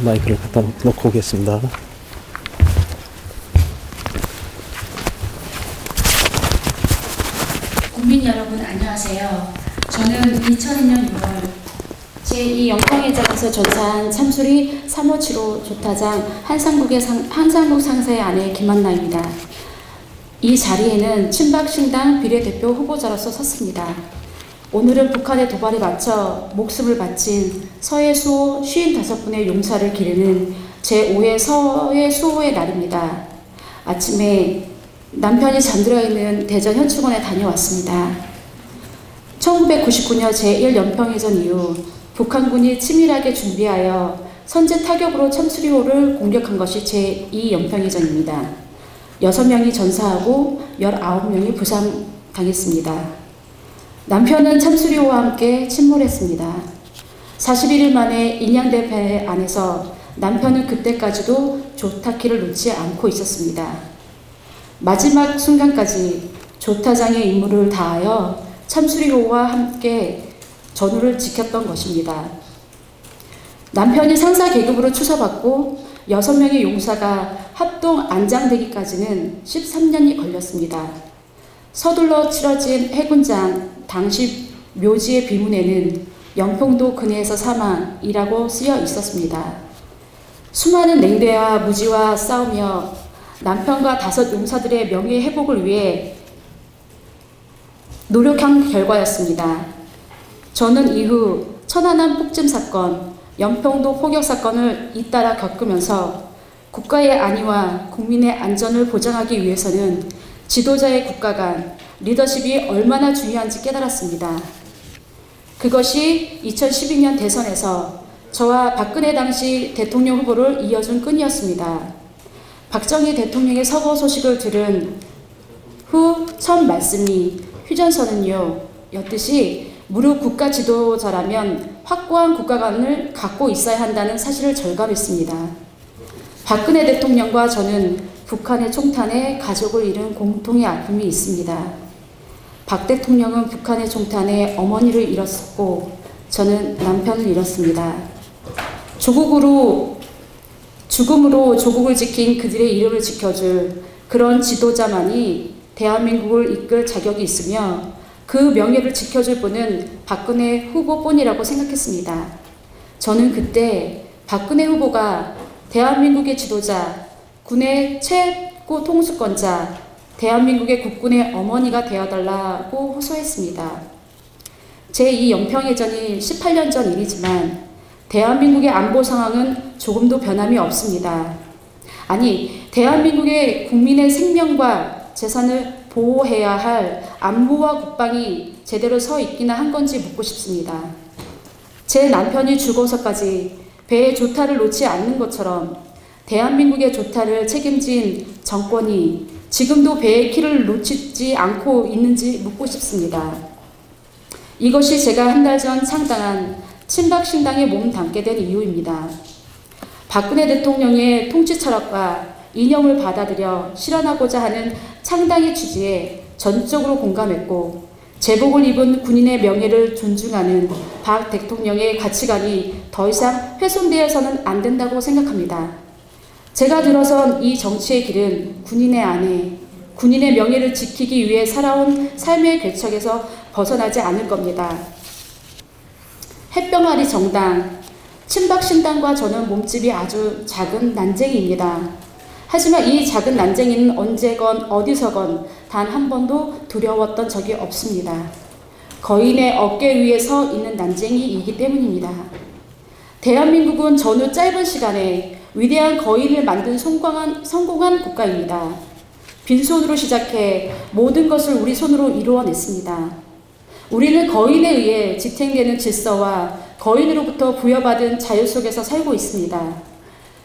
마이크를 갖다 놓고 오겠습니다. 국민 여러분 안녕하세요. 저는 2002년 6월 제2 영광회장에서 전사한 참수리 3575 조타장 한상국 상사의 아내 김한나입니다. 이 자리에는 친박신당 비례대표 후보자로서 섰습니다. 오늘은 북한의 도발에 맞춰 목숨을 바친 서해 수호 55분의 용사를 기리는 제5회 서해 수호의 날입니다. 아침에 남편이 잠들어 있는 대전 현충원에 다녀왔습니다. 1999년 제1연평해전 이후 북한군이 치밀하게 준비하여 선제 타격으로 참수리호를 공격한 것이 제2연평해전입니다. 6명이 전사하고 19명이 부상당했습니다. 남편은 참수리호와 함께 침몰했습니다. 41일 만에 인양된 배 안에서 남편은 그때까지도 조타키를 놓지 않고 있었습니다. 마지막 순간까지 조타장의 임무를 다하여 참수리호와 함께 전우를 지켰던 것입니다. 남편이 상사 계급으로 추서받고 6명의 용사가 합동 안장되기까지는 13년이 걸렸습니다. 서둘러 치러진 해군장 당시 묘지의 비문에는 연평도 근해에서 사망이라고 쓰여 있었습니다. 수많은 냉대와 무지와 싸우며 남편과 5 용사들의 명예 회복을 위해 노력한 결과였습니다. 저는 이후 천안함 폭침 사건, 연평도 포격 사건을 잇따라 겪으면서 국가의 안위와 국민의 안전을 보장하기 위해서는 지도자의 국가 간 리더십이 얼마나 중요한지 깨달았습니다. 그것이 2012년 대선에서 저와 박근혜 당시 대통령 후보를 이어준 끈이었습니다. 박정희 대통령의 서거 소식을 들은 후 첫 말씀이 휴전선은요 였듯이 무릇 국가 지도자라면 확고한 국가관을 갖고 있어야 한다는 사실을 절감했습니다. 박근혜 대통령과 저는 북한의 총탄에 가족을 잃은 공통의 아픔이 있습니다. 박 대통령은 북한의 총탄에 어머니를 잃었고 저는 남편을 잃었습니다. 죽음으로 조국을 지킨 그들의 이름을 지켜줄 그런 지도자만이 대한민국을 이끌 자격이 있으며 그 명예를 지켜줄 분은 박근혜 후보뿐이라고 생각했습니다. 저는 그때 박근혜 후보가 대한민국의 지도자, 군의 최고 통수권자, 대한민국의 국군의 어머니가 되어달라고 호소했습니다. 제2연평해전이 18년 전 일이지만 대한민국의 안보 상황은 조금도 변함이 없습니다. 아니, 대한민국의 국민의 생명과 재산을 보호해야 할 안보와 국방이 제대로 서 있기나 한 건지 묻고 싶습니다. 제 남편이 죽어서까지 배의 조타를 놓지 않는 것처럼 대한민국의 조타를 책임진 정권이 지금도 배의 키를 놓치지 않고 있는지 묻고 싶습니다. 이것이 제가 한 달 전 창당한 친박신당에 몸담게 된 이유입니다. 박근혜 대통령의 통치 철학과 이념을 받아들여 실현하고자 하는 창당의 취지에 전적으로 공감했고 제복을 입은 군인의 명예를 존중하는 박 대통령의 가치관이 더 이상 훼손되어서는 안 된다고 생각합니다. 제가 들어선 이 정치의 길은 군인의 아내, 군인의 명예를 지키기 위해 살아온 삶의 궤적에서 벗어나지 않을 겁니다. 햇병아리 정당, 친박신당과 저는 몸집이 아주 작은 난쟁이입니다. 하지만 이 작은 난쟁이는 언제건 어디서건 단 한 번도 두려웠던 적이 없습니다. 거인의 어깨 위에 서 있는 난쟁이이기 때문입니다. 대한민국은 전후 짧은 시간에 위대한 거인을 만든 성공한 국가입니다. 빈손으로 시작해 모든 것을 우리 손으로 이루어냈습니다. 우리는 거인에 의해 지탱되는 질서와 거인으로부터 부여받은 자유 속에서 살고 있습니다.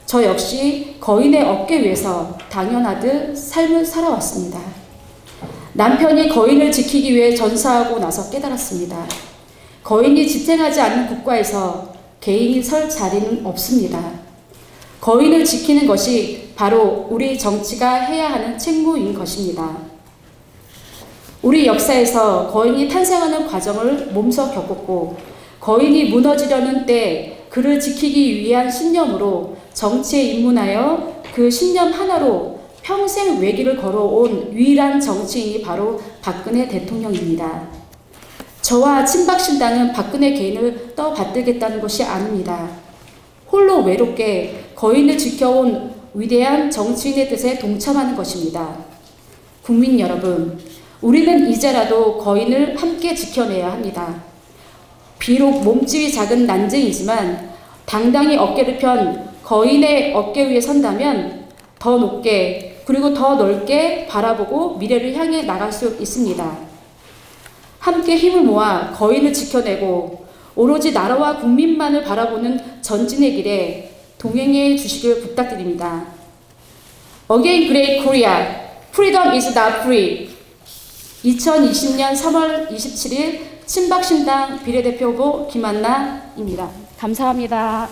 저 역시 거인의 어깨 위에서 당연하듯 삶을 살아왔습니다. 남편이 거인을 지키기 위해 전사하고 나서 깨달았습니다. 거인이 지탱하지 않는 국가에서 개인이 설 자리는 없습니다. 거인을 지키는 것이 바로 우리 정치가 해야 하는 책무인 것입니다. 우리 역사에서 거인이 탄생하는 과정을 몸소 겪었고 거인이 무너지려는 때 그를 지키기 위한 신념으로 정치에 입문하여 그 신념 하나로 평생 외길을 걸어온 유일한 정치인이 바로 박근혜 대통령입니다. 저와 친박신당은 박근혜 개인을 떠받들겠다는 것이 아닙니다. 홀로 외롭게 거인을 지켜온 위대한 정치인의 뜻에 동참하는 것입니다. 국민 여러분, 우리는 이제라도 거인을 함께 지켜내야 합니다. 비록 몸집이 작은 난쟁이지만 당당히 어깨를 편 거인의 어깨 위에 선다면 더 높게 그리고 더 넓게 바라보고 미래를 향해 나갈 수 있습니다. 함께 힘을 모아 거인을 지켜내고 오로지 나라와 국민만을 바라보는 전진의 길에 동행해 주시길 부탁드립니다. Again Great Korea, Freedom is not free. 2020년 3월 27일 친박신당 비례대표 후보 김한나입니다. 감사합니다.